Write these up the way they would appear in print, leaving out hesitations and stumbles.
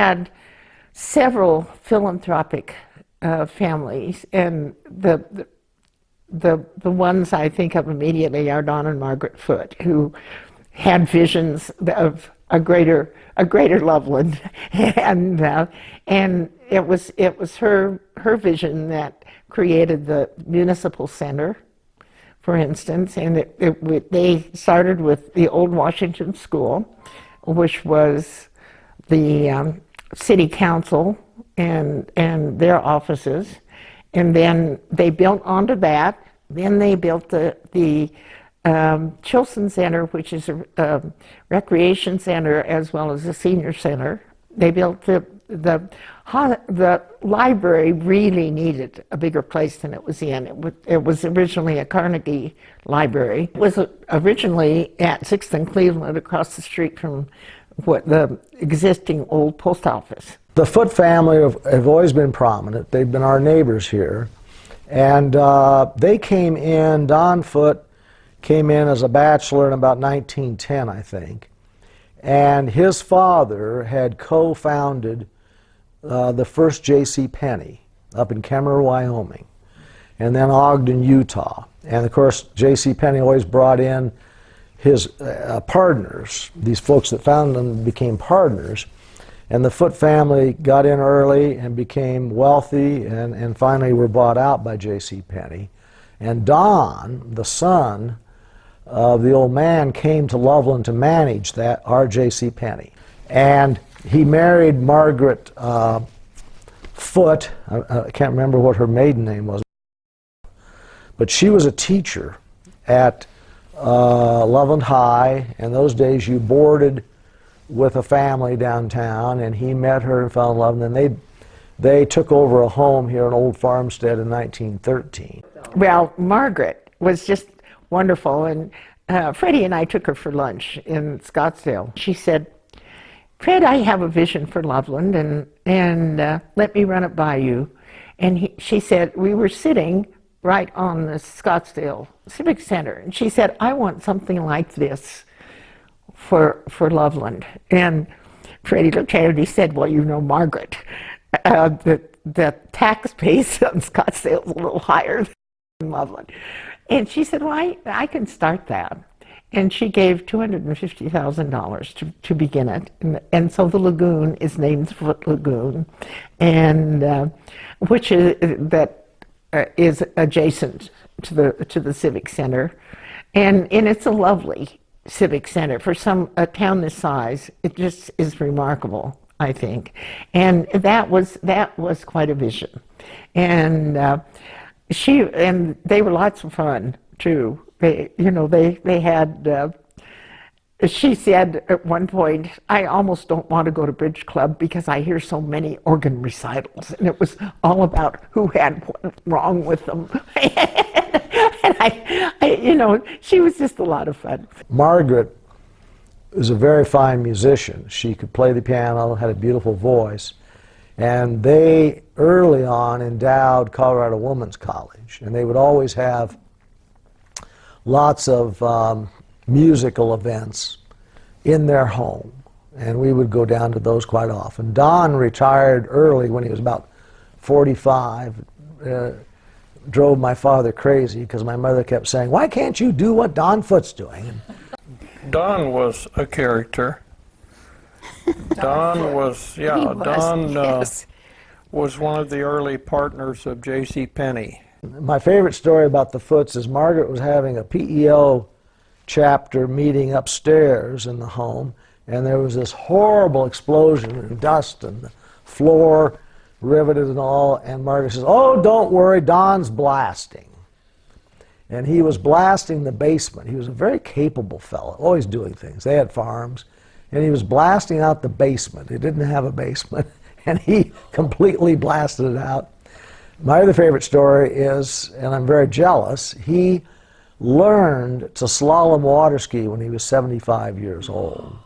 had several philanthropic families, and the ones I think of immediately are Don and Margaret Foote, who had visions of a greater Loveland, and it was her vision that created the municipal center, for instance, and they started with the old Washington School, which was the city council and their offices, and then they built onto that. Then they built the Chilson Center, which is a recreation center as well as a senior center. They built the library. Really needed a bigger place than it was in. It was originally a Carnegie library. It was originally at 6th and Cleveland, across the street from the existing old post office. The Foote family have always been prominent. They've been our neighbors here. And they came in, Don Foote came in as a bachelor in about 1910, I think. And his father had co-founded the first J.C. Penney up in Kemmerer, Wyoming, and then Ogden, Utah. And of course, J.C. Penney always brought in his partners. These folks that founded them became partners. And the Foote family got in early and became wealthy, and finally were bought out by J.C. Penney. And Don, the son of the old man, came to Loveland to manage our J.C. Penney. And he married Margaret Foote. I can't remember what her maiden name was, but she was a teacher at Loveland High. In those days, you boarded with a family downtown, and he met her and fell in love, and then they took over a home here, an old farmstead, in 1913. Well, Margaret was just wonderful, and Freddie and I took her for lunch in Scottsdale. She said, "Fred, I have a vision for Loveland, and let me run it by you." And she said, we were sitting right on the Scottsdale Civic Center, and she said, "I want something like this for Loveland." And Freddie looked at her and he said, "Well, you know, Margaret, the tax base on Scottsdale is a little higher than Loveland." And she said, "Well, I can start that." And she gave $250,000 to begin it. And so the lagoon is named Foote Lagoon, and which is adjacent to the Civic Center. And it's a lovely civic center. For a town this size, it just is remarkable, I think. And that was quite a vision. And they were lots of fun too. They had. She said at one point, "I almost don't want to go to Bridge Club because I hear so many organ recitals," and it was all about who had what wrong with them. And she was just a lot of fun. Margaret is a very fine musician. She could play the piano, had a beautiful voice, and they early on endowed Colorado Women's College, and they would always have lots of musical events in their home, and we would go down to those quite often. Don retired early when he was about 45. Drove my father crazy because my mother kept saying, "Why can't you do what Don Foote's doing?" Don was a character. Don was one of the early partners of J.C. Penney. My favorite story about the Footes is Margaret was having a PEO chapter meeting upstairs in the home, and there was this horrible explosion and dust and the floor riveted and all, and Margaret says, "Oh, don't worry, Don's blasting." And he was blasting the basement. He was a very capable fellow, always doing things. They had farms, and he was blasting out the basement. He didn't have a basement, and he completely blasted it out. My other favorite story is, and I'm very jealous, he learned to slalom water ski when he was 75 years old.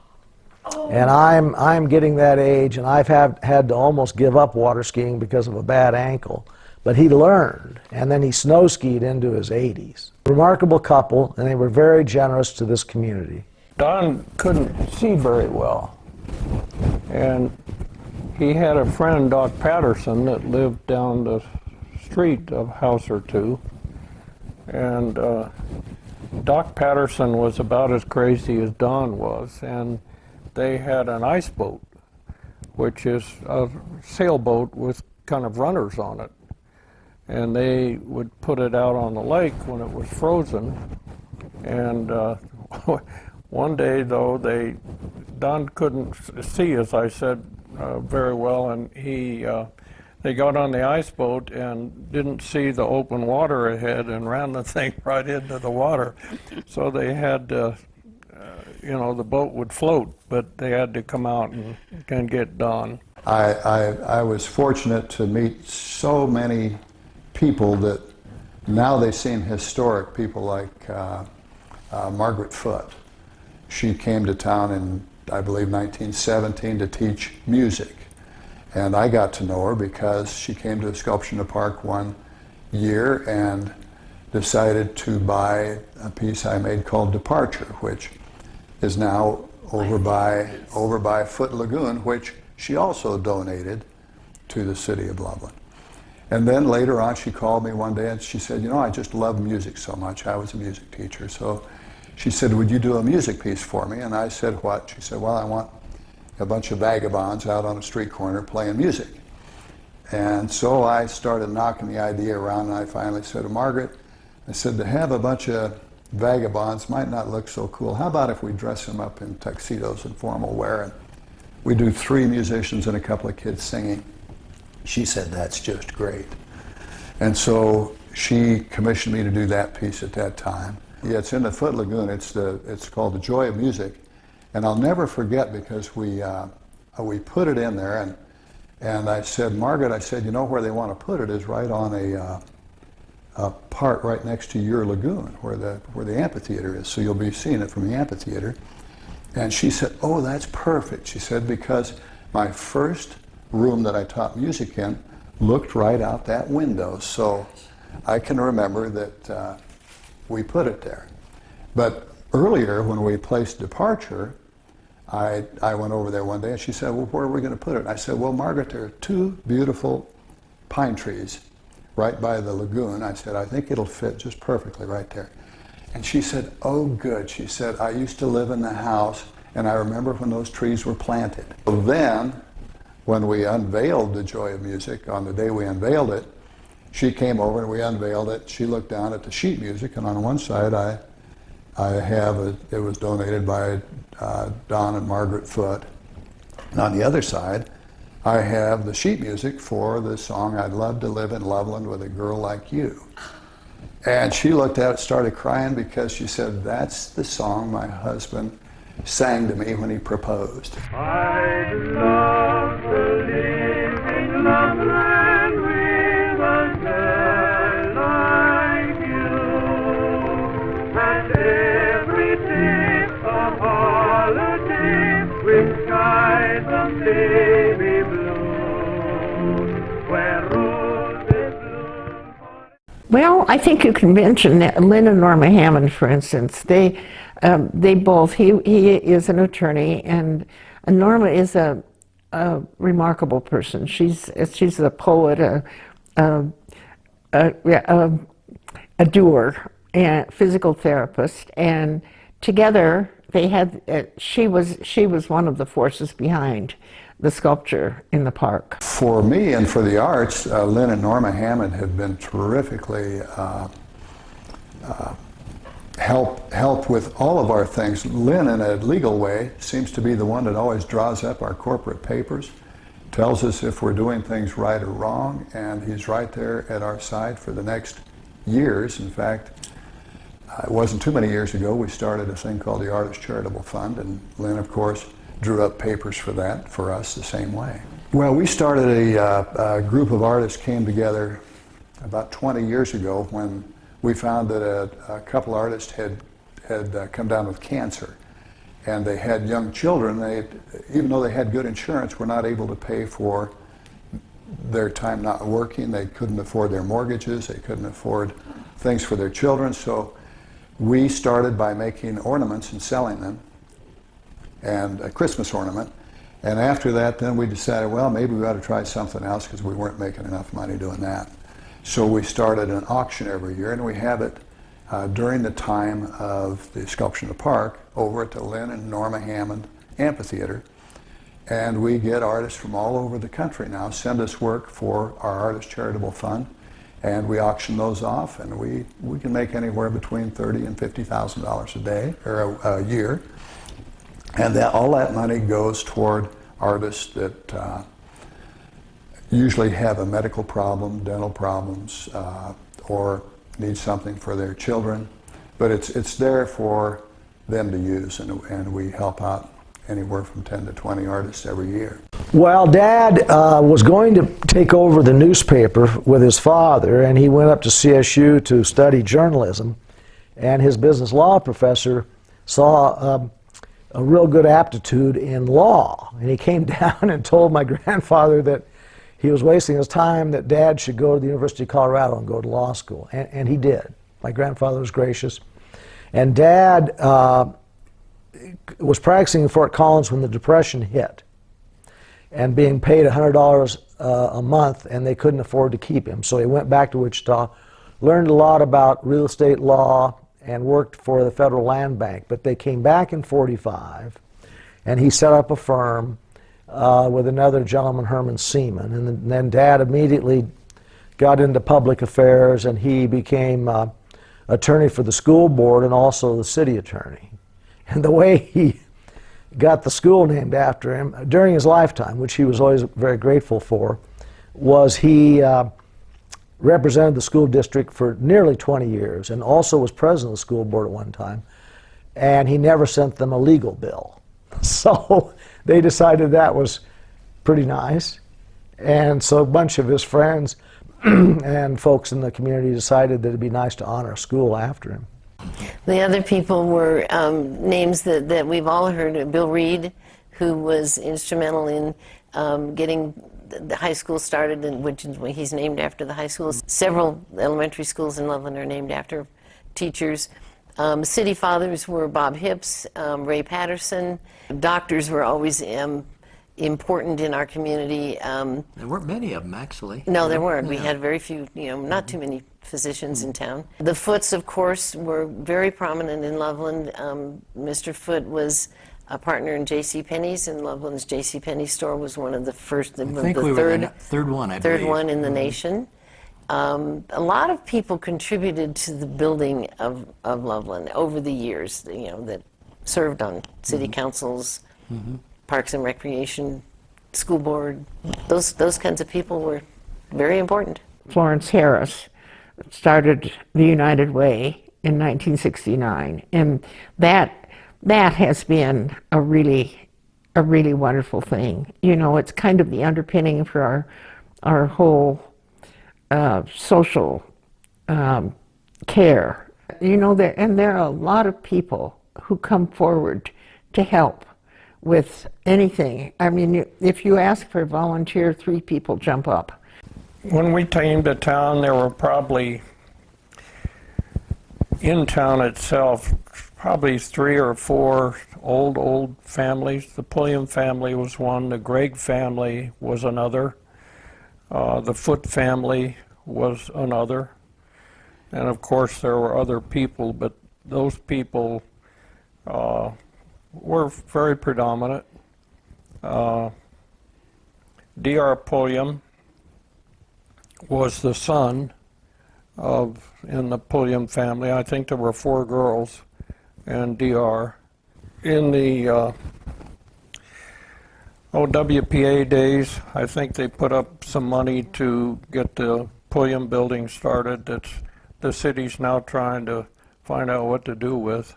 And I'm getting that age, and I've had to almost give up water skiing because of a bad ankle. But he learned, and then he snow skied into his 80s. Remarkable couple, and they were very generous to this community. Don couldn't see very well, and he had a friend, Doc Patterson, that lived down the street a house or two. And Doc Patterson was about as crazy as Don was. And they had an ice boat, which is a sailboat with kind of runners on it. And they would put it out on the lake when it was frozen. And one day, though, Don couldn't see, as I said, very well, and they got on the ice boat and didn't see the open water ahead and ran the thing right into the water. So they had, the boat would float, but they had to come out and get Don. I was fortunate to meet so many people that now they seem historic, people like Margaret Foote. She came to town in, I believe, 1917 to teach music. And I got to know her because she came to the Sculpture in the Park one year and decided to buy a piece I made called Departure, which is now over by Foot Lagoon, which she also donated to the city of Loveland. And then later on, she called me one day and she said, I just love music so much. I was a music teacher. So she said, would you do a music piece for me? And I said, what? She said, well, I want a bunch of vagabonds out on a street corner playing music. And so I started knocking the idea around, and I finally said to Margaret, I said, to have a bunch of vagabonds might not look so cool. How about if we dress them up in tuxedos and formal wear, and we do 3 musicians and a couple of kids singing? She said, that's just great. And so she commissioned me to do that piece at that time. Yeah, it's in the Foot Lagoon. It's called The Joy of Music. And I'll never forget, because we put it in there, and I said, Margaret, I said, where they want to put it is right on a part right next to your lagoon, where the amphitheater is. So you'll be seeing it from the amphitheater. And she said, oh, that's perfect. She said, because my first room that I taught music in looked right out that window. So I can remember that we put it there. But earlier, when we placed Departure, I went over there one day and she said, well, where are we going to put it? I said, well, Margaret, there are 2 beautiful pine trees right by the lagoon. I said, I think it'll fit just perfectly right there. And she said, oh, good. She said, I used to live in the house, and I remember when those trees were planted. So then, when we unveiled The Joy of Music, on the day we unveiled it, she came over and we unveiled it. She looked down at the sheet music, and on one side it was donated by Don and Margaret Foote. And on the other side, I have the sheet music for the song, I'd Love to Live in Loveland with a Girl Like You. And she looked at it, started crying, because she said, that's the song my husband sang to me when he proposed. I'd love to live in Loveland with a girl like you, and every day a holiday with skies of baby blue, where roses bloom. Well, I think you can mention that Lynn and Norma Hammond, for instance. They both. He is an attorney, and Norma is a remarkable person. She's a poet, a doer, and physical therapist, and together they had. She was one of the forces behind the sculpture in the park. For me and for the arts, Lynn and Norma Hammond have been terrifically help with all of our things. Lynn, in a legal way, seems to be the one that always draws up our corporate papers, tells us if we're doing things right or wrong, and he's right there at our side for the next years. In fact, it wasn't too many years ago we started a thing called the Artist Charitable Fund, and Lynn, of course, drew up papers for that for us the same way. Well, we started a group of artists came together about 20 years ago when we found that a couple artists had come down with cancer, and they had young children. Even though they had good insurance, were not able to pay for their time not working. They couldn't afford their mortgages. They couldn't afford things for their children. So we started by making ornaments and selling them, and a Christmas ornament. And after that, then we decided, well, maybe we ought to try something else because we weren't making enough money doing that. So we started an auction every year, and we have it during the time of the Sculpture in the Park over at the Lynn and Norma Hammond Amphitheater. And we get artists from all over the country now send us work for our Artist Charitable Fund, and we auction those off, and we can make anywhere between $30,000 and $50,000 a day or a year. And all that money goes toward artists that usually have a medical problem, dental problems, or need something for their children. But it's there for them to use, and we help out anywhere from 10 to 20 artists every year. Well, Dad was going to take over the newspaper with his father, and he went up to CSU to study journalism, and his business law professor saw a real good aptitude in law, and he came down and told my grandfather that he was wasting his time, that Dad should go to the University of Colorado and go to law school, and he did. My grandfather was gracious, and Dad was practicing in Fort Collins when the Depression hit, and being paid $100 a month, and they couldn't afford to keep him. So he went back to Wichita, learned a lot about real estate law, and worked for the Federal Land Bank. But they came back in '45, and he set up a firm with another gentleman, Herman Seaman. And then Dad immediately got into public affairs, and he became attorney for the school board and also the city attorney. And the way he got the school named after him during his lifetime, which he was always very grateful for, was he represented the school district for nearly 20 years and also was president of the school board at one time, and he never sent them a legal bill. So they decided that was pretty nice, and so a bunch of his friends and folks in the community decided that it'd be nice to honor a school after him. The other people were names that we've all heard. Bill Reed, who was instrumental in getting the high school started, which he's named after the high schools. Several elementary schools in Loveland are named after teachers. City fathers were Bob Hips, Ray Patterson. Doctors were always important in our community. There weren't many of them, actually. No, there weren't. We had very few, not too many physicians in town. The Foots, of course, were very prominent in Loveland. Mr. Foote was a partner in J.C. Penney's, and Loveland's J.C. Penney store was one of the first, I think we were the third one, I believe. Third one in the nation. A lot of people contributed to the building of Loveland over the years, that served on city councils, Parks and Recreation, school board. Those kinds of people were very important. Florence Harris started the United Way in 1969, and that has been a really wonderful thing. It's kind of the underpinning for our whole social care. There are a lot of people who come forward to help with anything. I mean, if you ask for a volunteer, 3 people jump up. When we came to town, there were probably, in town itself, probably 3 or 4 old families. The Pulliam family was one, the Gregg family was another, the Foote family was another, and of course there were other people, but those people were very predominant. D.R. Pulliam was the son in the Pulliam family. I think there were 4 girls and D.R. In the WPA days, I think they put up some money to get the Pulliam building started that the city's now trying to find out what to do with.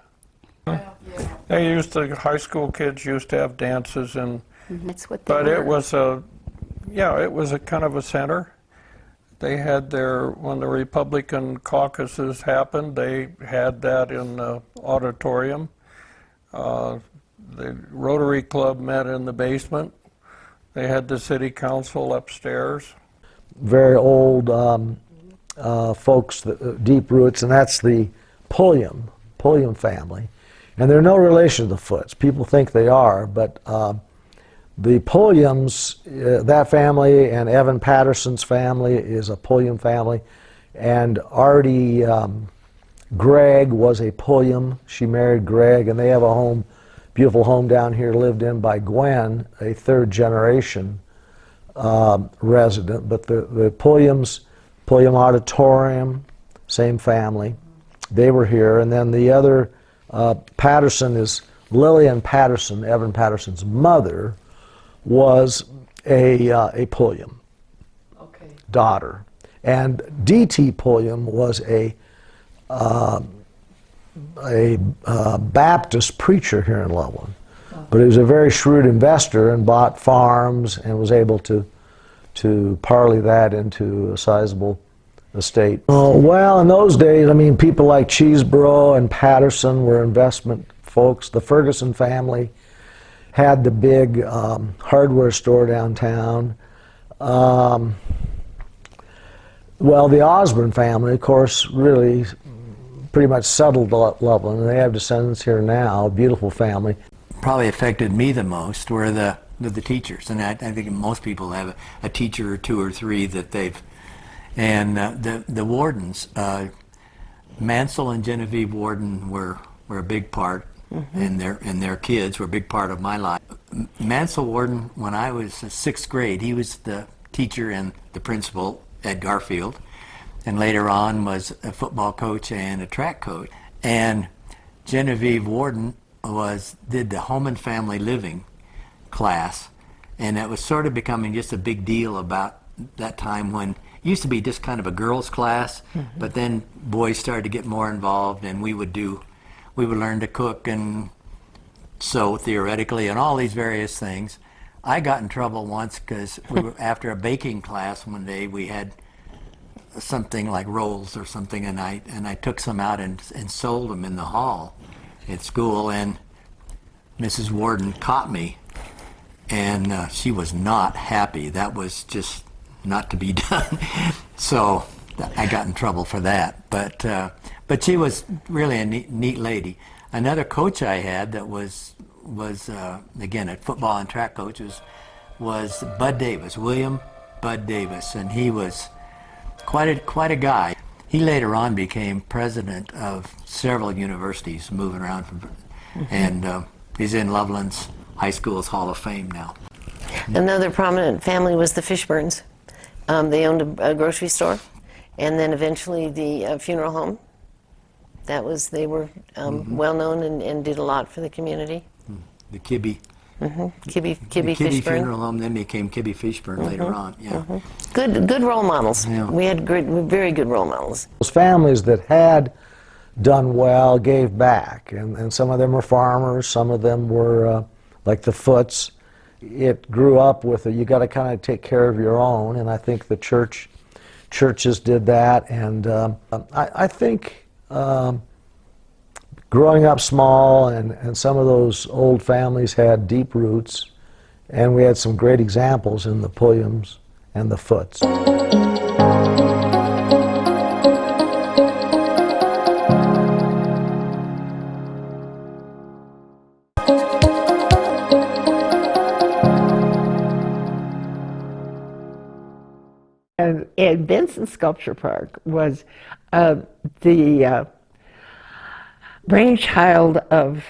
The high school kids used to have dances, and but it was a kind of a center. They had when the Republican caucuses happened, they had that in the auditorium. The Rotary Club met in the basement. They had the city council upstairs. Very old folks, deep roots, and that's the Pulliam family. And they're no relation to the Foots. People think they are, but The Pulliams, that family, and Evan Patterson's family is a Pulliam family, and Artie Gregg was a Pulliam. She married Gregg, and they have a home, beautiful home down here, lived in by Gwen, a third generation resident. But the Pulliams, Pulliam Auditorium, same family, they were here. And then the other Patterson is Lillian Patterson, Evan Patterson's mother, was a Pulliam daughter. And D.T. Pulliam was a Baptist preacher here in Loveland. But he was a very shrewd investor and bought farms and was able to parlay that into a sizable estate. Well, in those days, I mean, people like Cheeseborough and Patterson were investment folks. The Ferguson family had the big hardware store downtown. Well, the Osborne family, of course, really pretty much settled Loveland, and they have descendants here now, a beautiful family. Probably affected me the most were the teachers, and I think most people have a teacher or two or three that they've, and the wardens, Mansell and Genevieve Warden were a big part, and their kids were a big part of my life. Mansell Warden, when I was 6th grade, he was the teacher and the principal at Garfield, and later on was a football coach and a track coach. And Genevieve Warden did the home and family living class, and that was sort of becoming just a big deal about that time, when it used to be just kind of a girls class, but then boys started to get more involved, and we would learn to cook and sew theoretically and all these various things. I got in trouble once because we were after a baking class one day. We had something like rolls or something, and I took some out and sold them in the hall at school, and Mrs. Warden caught me, and she was not happy. That was just not to be done. So I got in trouble for that. But she was really a neat lady. Another coach I had that was again a football and track coach was Bud Davis, William Bud Davis, and he was quite a guy. He later on became president of several universities, moving around and he's in Loveland's High School's Hall of Fame now. Another prominent family was the Fishburns. They owned a grocery store, and then eventually the funeral home. They were well known and did a lot for the community. The Kibbe. Kibbe Kibbe Fishburn. Funeral Home then became Kibbe Fishburn later on. Yeah. Good role models. Yeah. We had very good role models. Those families that had done well gave back, and some of them were farmers, some of them were like the Foots. It grew up with you got to kind of take care of your own, and I think the churches did that, and I think growing up small, and some of those old families had deep roots, and we had some great examples in the Pulliams and the Foots. And Benson Sculpture Park was the brainchild of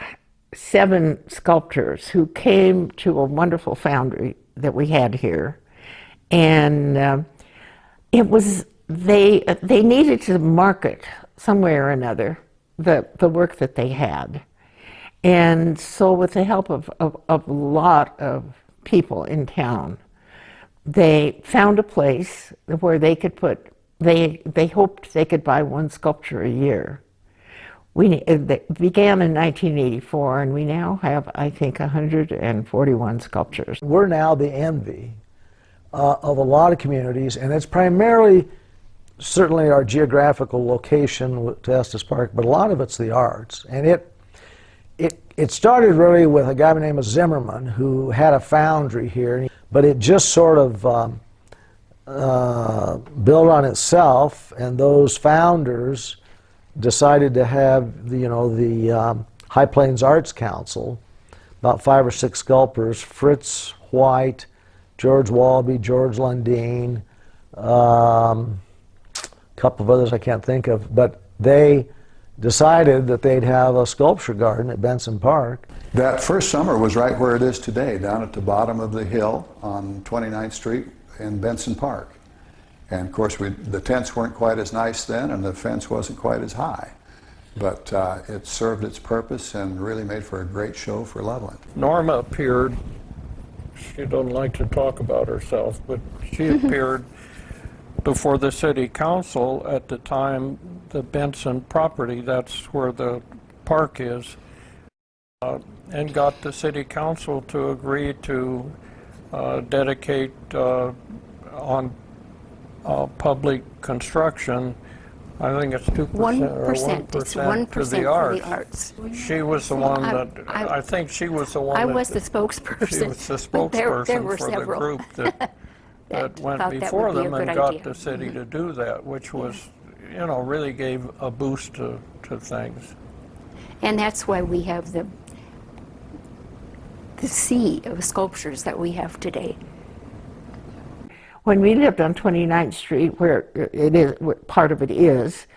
7 sculptors who came to a wonderful foundry that we had here, and it was they needed to market some way or another the work that they had, and so with the help of a lot of people in town, they found a place where they could put, they hoped they could buy 1 sculpture a year. It began in 1984, and we now have, I think, 141 sculptures. We're now the envy of a lot of communities, and it's primarily, certainly our geographical location to Estes Park, but a lot of it's the arts. And it started really with a guy named Zimmerman who had a foundry here, but it just sort of built on itself, and those founders decided to have the High Plains Arts Council, about 5 or 6 sculptors, Fritz White, George Walby, George Lundeen, a couple of others I can't think of, but they decided that they'd have a sculpture garden at Benson Park. That first summer was right where it is today, down at the bottom of the hill on 29th Street in Benson Park. And of course, the tents weren't quite as nice then, and the fence wasn't quite as high. But it served its purpose and really made for a great show for Loveland. Norma appeared. She doesn't like to talk about herself, but she appeared before the city council at the time the Benson property, that's where the park is, and got the city council to agree to dedicate on public construction, I think it's 2% or 1%, It's 1% to the for arts. the arts. She was the one that, I think she was the one I that... was the spokesperson. She was the but there spokesperson were for the several group that went thought that before would be a them and good got idea. the city to do that, which was, you know, really gave a boost to things. And that's why we have the sea of sculptures that we have today. When we lived on 29th Street, where it is, where part of it is,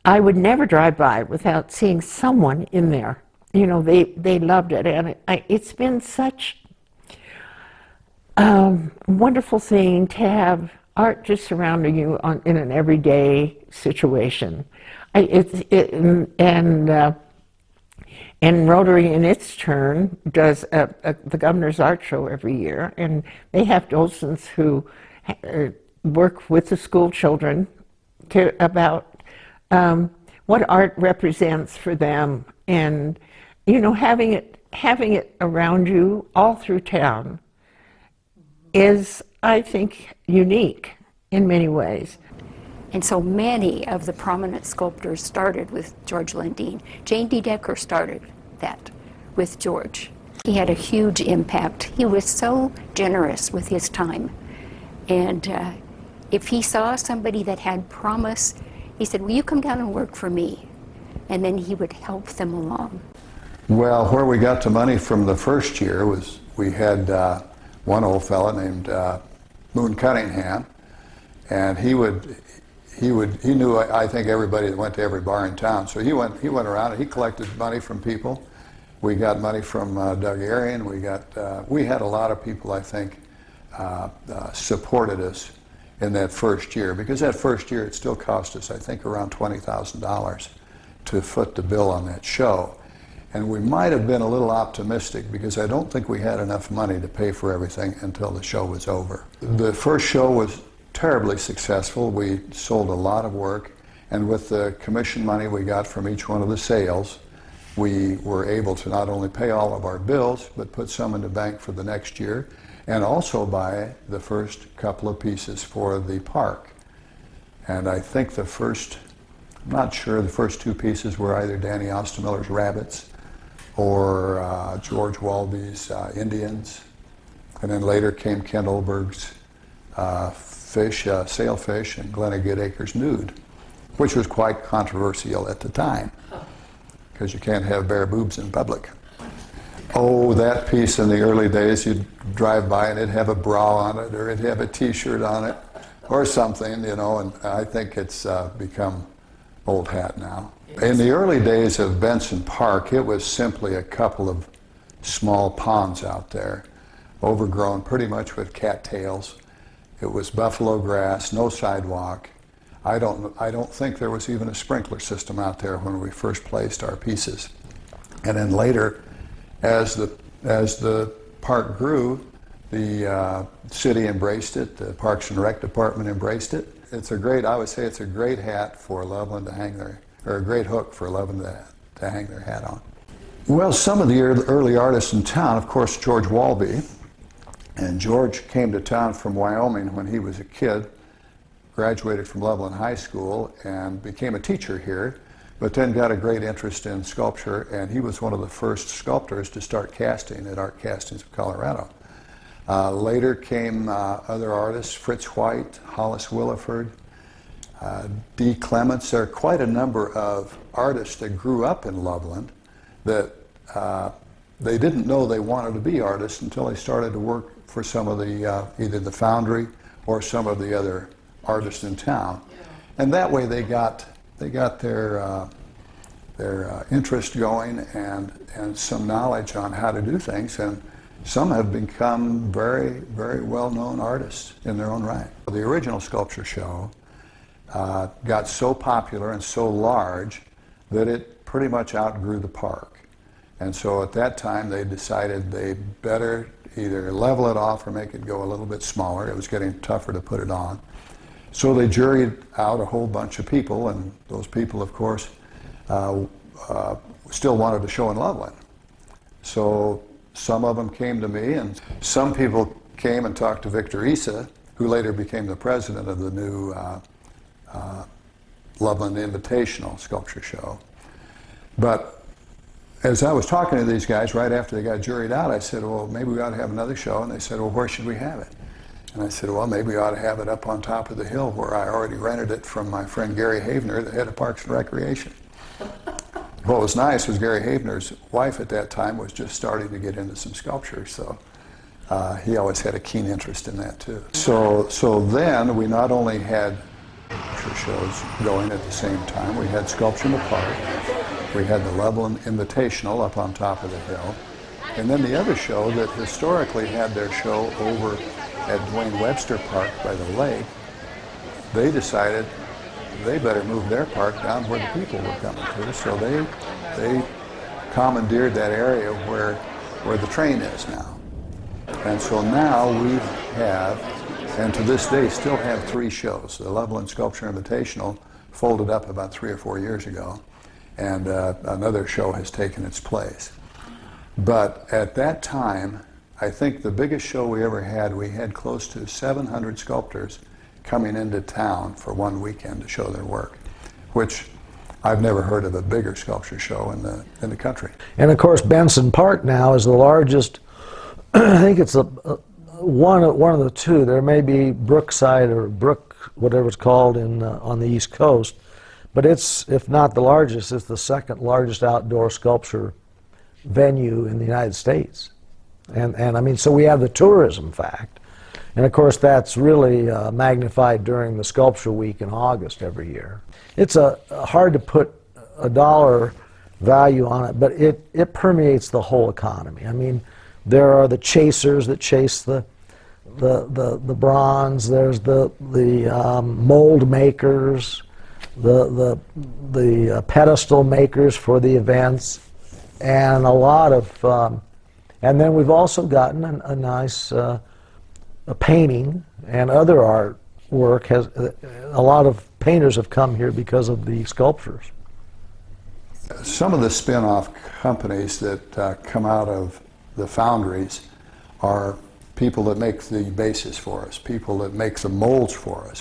I would never drive by without seeing someone in there. You know, they loved it, and it's been such a wonderful thing to have art just surrounding you in an everyday situation. And Rotary, in its turn, does the Governor's Art Show every year, and they have docents who work with the school children about what art represents for them, and you know, having it around you all through town is, I think, unique in many ways. And so many of the prominent sculptors started with George Lundeen. Jane D. Decker started that with George. He had a huge impact. He was so generous with his time. And if he saw somebody that had promise, he said, will you come down and work for me? And then he would help them along. Well, where we got the money from the first year was we had one old fella named Moon Cunningham, and he knew, I think, everybody that went to every bar in town. So he went around and he collected money from people. We got money from Doug Arion. We had a lot of people, I think, supported us in that first year, because that first year it still cost us, I think, around $20,000 to foot the bill on that show. And we might have been a little optimistic, because I don't think we had enough money to pay for everything until the show was over. The first show was terribly successful. We sold a lot of work, and with the commission money we got from each one of the sales, we were able to not only pay all of our bills, but put some in the bank for the next year, and also buy the first couple of pieces for the park. And I think the first, I'm not sure, the first two pieces were either Danny Ostemiller's Rabbits or George Walby's Indians. And then later came Kent Olberg's Sailfish, and Glenna Goodacre's Nude, which was quite controversial at the time, because you can't have bare boobs in public. Oh, that piece in the early days, you'd drive by and it'd have a bra on it, or it'd have a t-shirt on it, or something, you know, and I think it's become old hat now. In the early days of Benson Park, it was simply a couple of small ponds out there, overgrown pretty much with cattails. It was buffalo grass, no sidewalk. I don't think there was even a sprinkler system out there when we first placed our pieces. And then later, as the park grew, the city embraced it, the Parks and Rec Department embraced it. I would say it's a great hat for Loveland to hang their, or a great hook for Loveland to hang their hat on. Well, some of the early artists in town, of course, George Walby. And George came to town from Wyoming when he was a kid, graduated from Loveland High School, and became a teacher here, but then got a great interest in sculpture, and he was one of the first sculptors to start casting at Art Castings of Colorado. Later came other artists, Fritz White, Hollis Williford, D. Clements. There are quite a number of artists that grew up in Loveland that they didn't know they wanted to be artists until they started to work for some of the, either the foundry or some of the other artists in town. And that way they got their interest going and some knowledge on how to do things. And some have become very, very well-known artists in their own right. The original sculpture show got so popular and so large that it pretty much outgrew the park. And so at that time they decided they better either level it off or make it go a little bit smaller. It was getting tougher to put it on. So they juried out a whole bunch of people, and those people, of course, still wanted to show in Loveland. So some of them came to me, and some people came and talked to Victor Issa, who later became the president of the new Loveland Invitational Sculpture Show. But as I was talking to these guys right after they got juried out, I said, well, maybe we ought to have another show. And they said, well, where should we have it? And I said, well, maybe we ought to have it up on top of the hill where I already rented it from my friend Gary Havener, the head of Parks and Recreation. What was nice was Gary Havener's wife at that time was just starting to get into some sculpture, so he always had a keen interest in that too. So then we not only had sculpture shows going at the same time, we had Sculpture in the Park, we had the Loveland Invitational up on top of the hill, and then the other show that historically had their show over at Dwayne Webster Park by the lake, they decided they better move their park down where the people were coming to, so they commandeered that area where the train is now. And so now we have, and to this day still have, 3 shows. The Loveland Sculpture Invitational folded up about 3 or 4 years ago, and another show has taken its place. But at that time, I think the biggest show we ever had, we had close to 700 sculptors coming into town for one weekend to show their work, which I've never heard of a bigger sculpture show in the country. And of course, Benson Park now is the largest. I think it's one of the two. There may be Brookside or Brook, whatever it's called, on the East Coast, but it's, if not the largest, it's the second largest outdoor sculpture venue in the United States. And I mean, so we have the tourism fact. And of course, that's really magnified during the Sculpture Week in August every year. It's hard to put a dollar value on it, but it permeates the whole economy. I mean, there are the chasers that chase the bronze. There's the mold makers, the pedestal makers for the events, and a lot of. And then we've also gotten a nice. A painting and other artwork has a lot of painters have come here because of the sculptures. Some of the spin-off companies that come out of the foundries are people that make the bases for us, people that make the molds for us,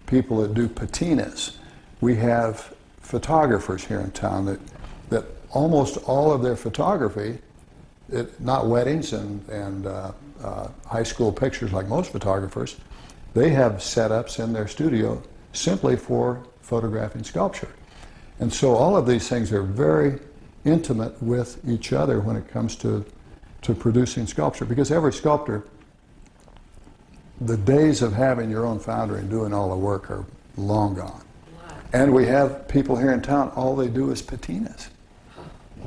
people that do patinas. We have photographers here in town that almost all of their photography, not weddings and high school pictures like most photographers, they have setups in their studio simply for photographing sculpture. And so all of these things are very intimate with each other when it comes to producing sculpture, because every sculptor, the days of having your own foundry and doing all the work are long gone. And we have people here in town, all they do is patinas.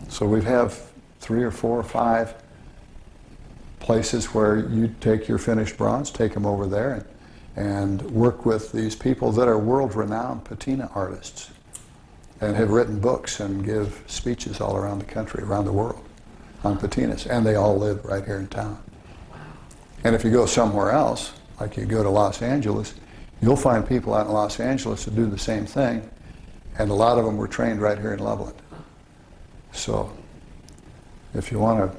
So we have 3 or 4 or 5 places where you take your finished bronze, take them over there and work with these people that are world-renowned patina artists and have written books and give speeches all around the country, around the world on patinas, and they all live right here in town. And if you go somewhere else, like you go to Los Angeles, you'll find people out in Los Angeles that do the same thing, and a lot of them were trained right here in Loveland. So if you want to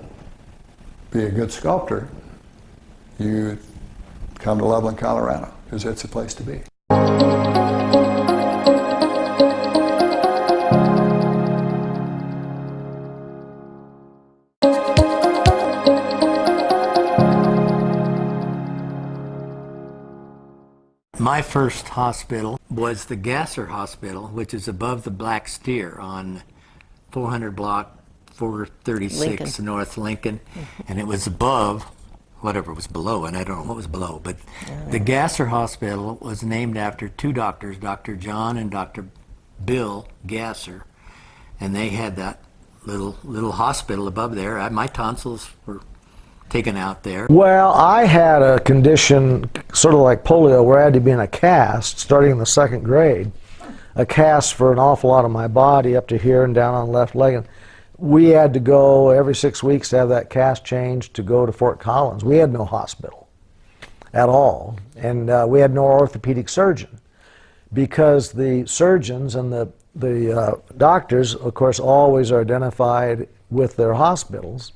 be a good sculptor, you come to Loveland, Colorado, because it's a place to be. My first hospital was the Gasser Hospital, which is above the Black Steer on 400 block 436 Lincoln. North Lincoln, and it was above whatever was below, and I don't know what was below, but the Gasser Hospital was named after two doctors, Dr. John and Dr. Bill Gasser, and they had that little hospital above there. My tonsils were taken out there. Well, I had a condition sort of like polio where I had to be in a cast starting in the 2nd grade. A cast for an awful lot of my body up to here and down on the left leg. And we had to go every 6 weeks to have that cast changed to go to Fort Collins. We had no hospital at all, and we had no orthopedic surgeon because the surgeons and the doctors, of course, always are identified with their hospitals.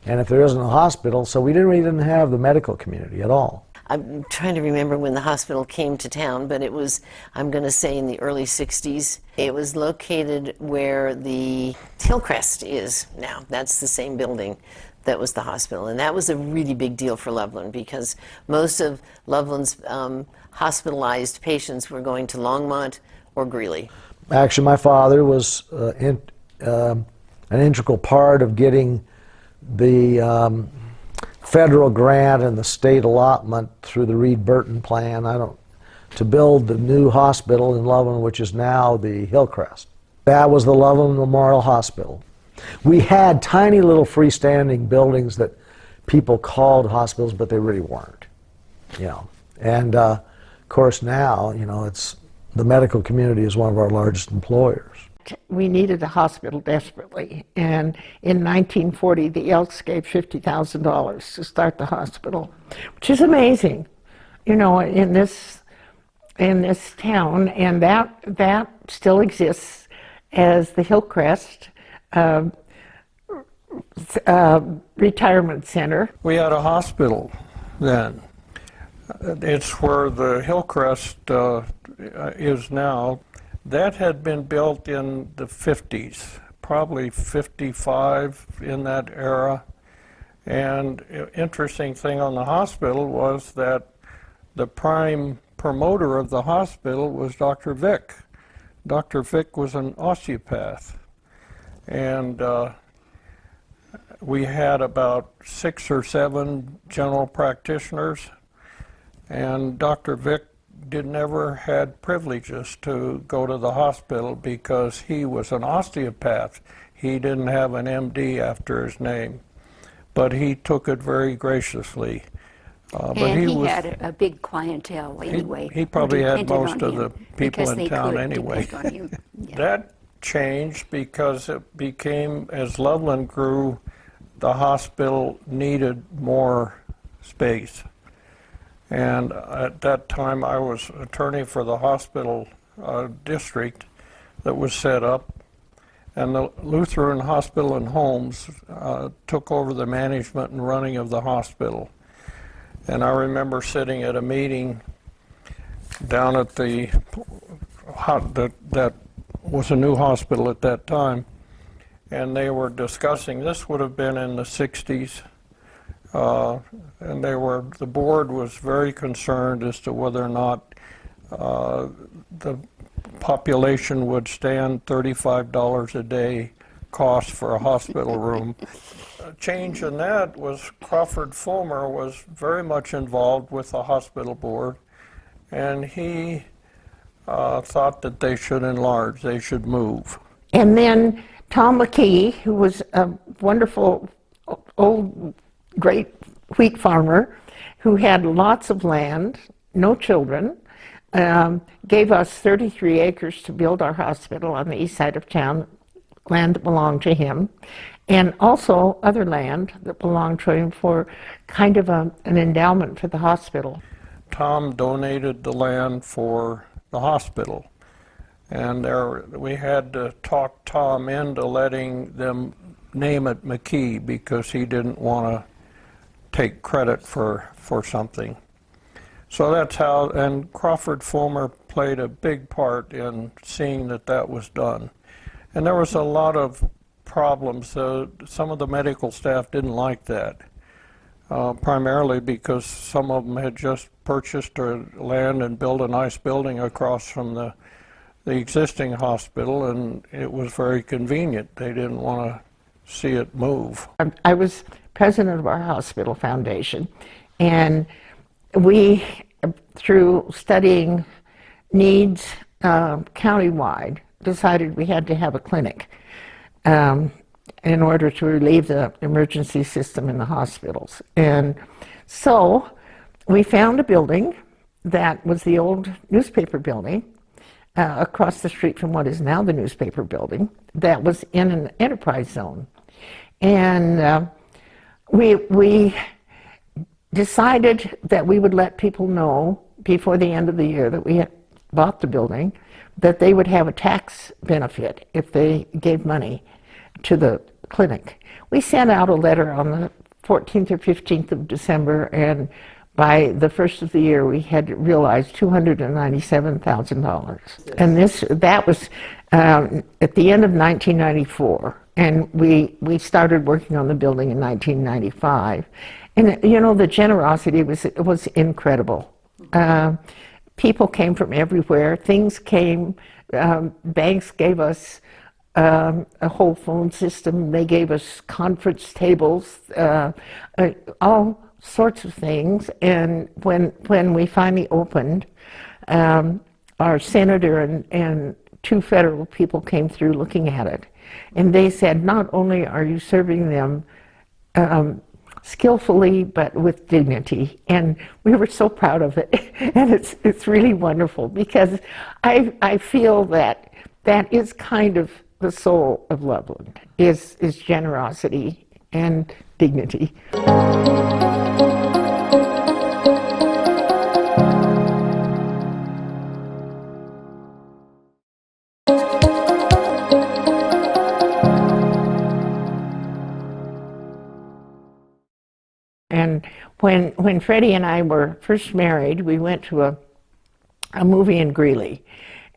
And if there isn't a hospital, so we really didn't have the medical community at all. I'm trying to remember when the hospital came to town, but it was, I'm going to say, in the early 60s. It was located where the Hillcrest is now. That's the same building that was the hospital. And that was a really big deal for Loveland because most of Loveland's hospitalized patients were going to Longmont or Greeley. Actually, my father was an integral part of getting the federal grant and the state allotment through the Reed-Burton plan to build the new hospital in Loveland, which is now the Hillcrest. That was the Loveland Memorial Hospital. We had tiny little freestanding buildings that people called hospitals, but they really weren't. And of course now, it's the medical community is one of our largest employers. We needed a hospital desperately, and in 1940 the Elks gave $50,000 to start the hospital, which is amazing, in this town, and that still exists as the Hillcrest Retirement Center. We had a hospital then. It's where the Hillcrest is now. That had been built in the 50s, probably 55 in that era. And interesting thing on the hospital was that the prime promoter of the hospital was Dr. Vick. Dr. Vick was an osteopath. And we had about 6 or 7 general practitioners, and Dr. Vick never had privileges to go to the hospital because he was an osteopath. He didn't have an MD after his name, but he took it very graciously. But he had a big clientele anyway. He probably had most of him the people in town could anyway. depend on him. Yeah. That changed because it became, as Loveland grew, the hospital needed more space. And at that time, I was attorney for the hospital district that was set up. And the Lutheran Hospital and Homes took over the management and running of the hospital. And I remember sitting at a meeting down at that was a new hospital at that time. And they were discussing, this would have been in the 60s. And the board was very concerned as to whether or not the population would stand $35 a day cost for a hospital room. A change in that was Crawford Fulmer was very much involved with the hospital board, and he thought that they should enlarge, they should move. And then Tom McKee, who was a wonderful old great wheat farmer who had lots of land, no children, gave us 33 acres to build our hospital on the east side of town, land that belonged to him, and also other land that belonged to him for kind of an endowment for the hospital. Tom donated the land for the hospital, and we had to talk Tom into letting them name it McKee because he didn't want to take credit for something. So that's how, and Crawford Fulmer played a big part in seeing that was done. And there was a lot of problems. Some of the medical staff didn't like that, primarily because some of them had just purchased land and built a nice building across from the existing hospital, and it was very convenient. They didn't want to see it move. I was president of our hospital foundation, and we, through studying needs countywide, decided we had to have a clinic in order to relieve the emergency system in the hospitals. And so we found a building that was the old newspaper building across the street from what is now the newspaper building that was in an enterprise zone. And we decided that we would let people know before the end of the year that we had bought the building, that they would have a tax benefit if they gave money to the clinic. We sent out a letter on the 14th or 15th of December, and by the first of the year we had realized $297,000. And that was at the end of 1994, and we started working on the building in 1995. And you know, the generosity was incredible. People came from everywhere. Things came. Banks gave us a whole phone system. They gave us conference tables, all sorts of things. And when we finally opened, our senator and two federal people came through looking at it, and they said, not only are you serving them skillfully, but with dignity. And we were so proud of it. And it's really wonderful, because I feel that is kind of the soul of Loveland, is generosity and dignity. And when Freddie and I were first married, we went to a movie in Greeley.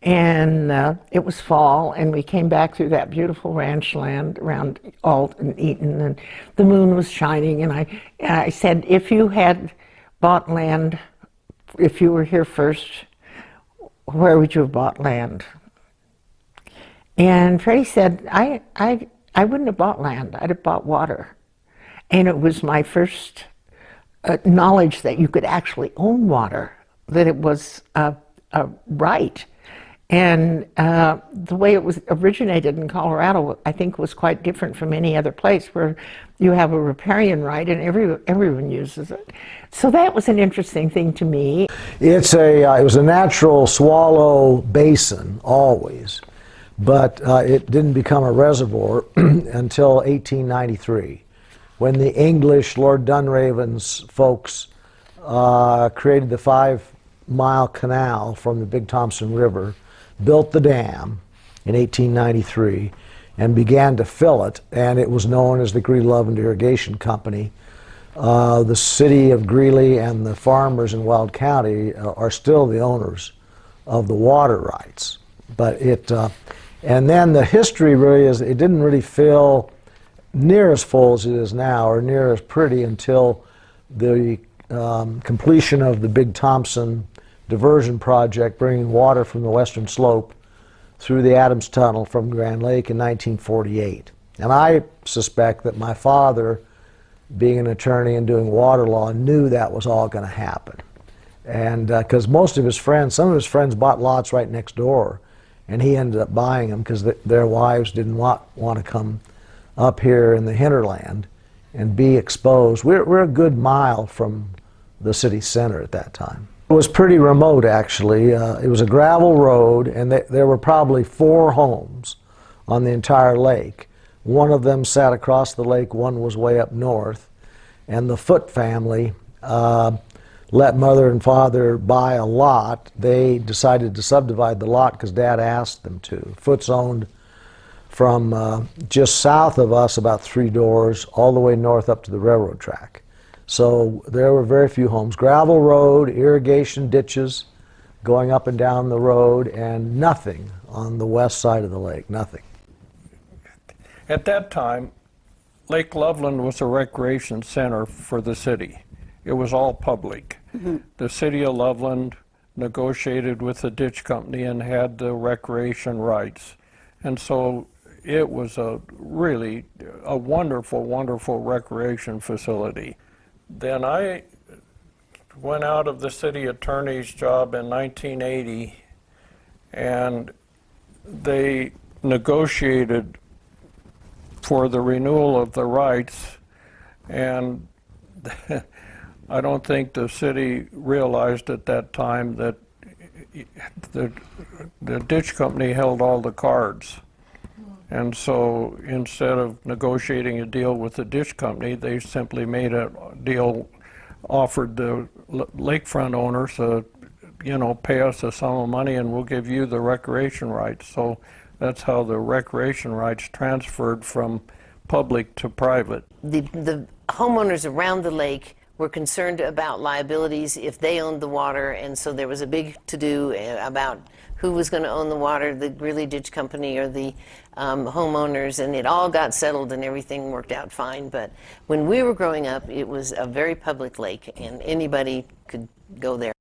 And it was fall, and we came back through that beautiful ranch land around Alt and Eaton, and the moon was shining. And I said, if you had bought land, if you were here first, where would you have bought land? And Freddie said, I wouldn't have bought land, I'd have bought water. And it was my first knowledge that you could actually own water, that it was a right. And the way it was originated in Colorado, I think, was quite different from any other place, where you have a riparian right and everyone uses it. So that was an interesting thing to me. It was a natural swallow basin always, but it didn't become a reservoir until 1893, when the English Lord Dunraven's folks created the 5-mile canal from the Big Thompson River, built the dam in 1893, and began to fill it, and it was known as the Greeley-Loveland Irrigation Company. The city of Greeley and the farmers in Weld County are still the owners of the water rights. But and then the history really is, it didn't really fill near as full as it is now, or near as pretty, until the completion of the Big Thompson diversion project, bringing water from the western slope through the Adams Tunnel from Grand Lake in 1948. And I suspect that my father, being an attorney and doing water law, knew that was all going to happen. And because most of his friends, some of his friends bought lots right next door, and he ended up buying them because their wives didn't want to come up here in the hinterland and be exposed. We're a good mile from the city center at that time. It was pretty remote, actually. It was a gravel road, and there were probably 4 homes on the entire lake. One of them sat across the lake, one was way up north, and the Foote family let Mother and Father buy a lot. They decided to subdivide the lot because Dad asked them to. Foote's owned from just south of us, about 3 doors, all the way north up to the railroad track. So there were very few homes. Gravel road, irrigation ditches going up and down the road, and nothing on the west side of the lake, nothing. At that time, Lake Loveland was a recreation center for the city. It was all public. Mm-hmm. The city of Loveland negotiated with the ditch company and had the recreation rights. And so it was a really a wonderful, wonderful recreation facility. Then I went out of the city attorney's job in 1980, and they negotiated for the renewal of the rights, and I don't think the city realized at that time that the ditch company held all the cards. And so instead of negotiating a deal with the ditch company, they simply made a deal, offered the lakefront owners pay us a sum of money and we'll give you the recreation rights. So that's how the recreation rights transferred from public to private. The homeowners around the lake were concerned about liabilities if they owned the water, and so there was a big to-do about who was going to own the water, the Greeley Ditch Company or the homeowners, and it all got settled and everything worked out fine. But when we were growing up, it was a very public lake and anybody could go there.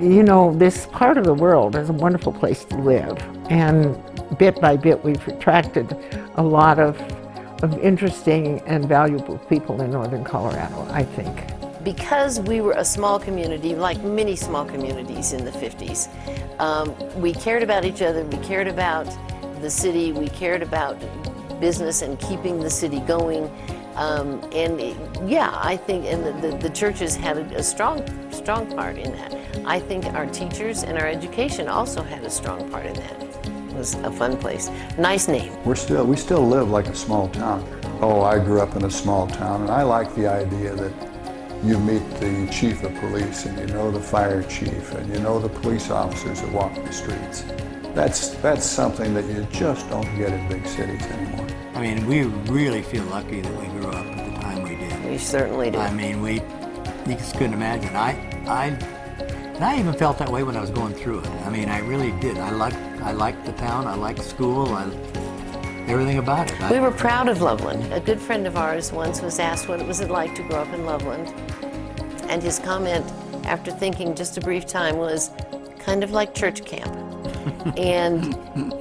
You know, this part of the world is a wonderful place to live, and bit by bit we've attracted a lot of interesting and valuable people in northern Colorado, I think. Because we were a small community, like many small communities in the 50s, we cared about each other, we cared about the city, we cared about business and keeping the city going. I think the churches had a strong part in that. I think our teachers and our education also had a strong part in that. It was a fun place. Nice name. We still live like a small town. Oh, I grew up in a small town, and I like the idea that you meet the chief of police, and you know the fire chief, and you know the police officers that walk the streets. That's something that you just don't get in big cities anymore. I mean, we really feel lucky that we grew up at the time we did. We certainly do. I mean, you just couldn't imagine. I even felt that way when I was going through it. I mean, I really did. I liked the town. I liked school. Everything about it. We were proud of Loveland. A good friend of ours once was asked what it was like to grow up in Loveland, and his comment, after thinking just a brief time, was kind of like church camp. And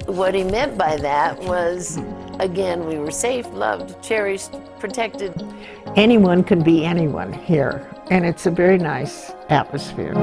what he meant by that was, again, we were safe, loved, cherished, protected. Anyone can be anyone here, and it's a very nice atmosphere.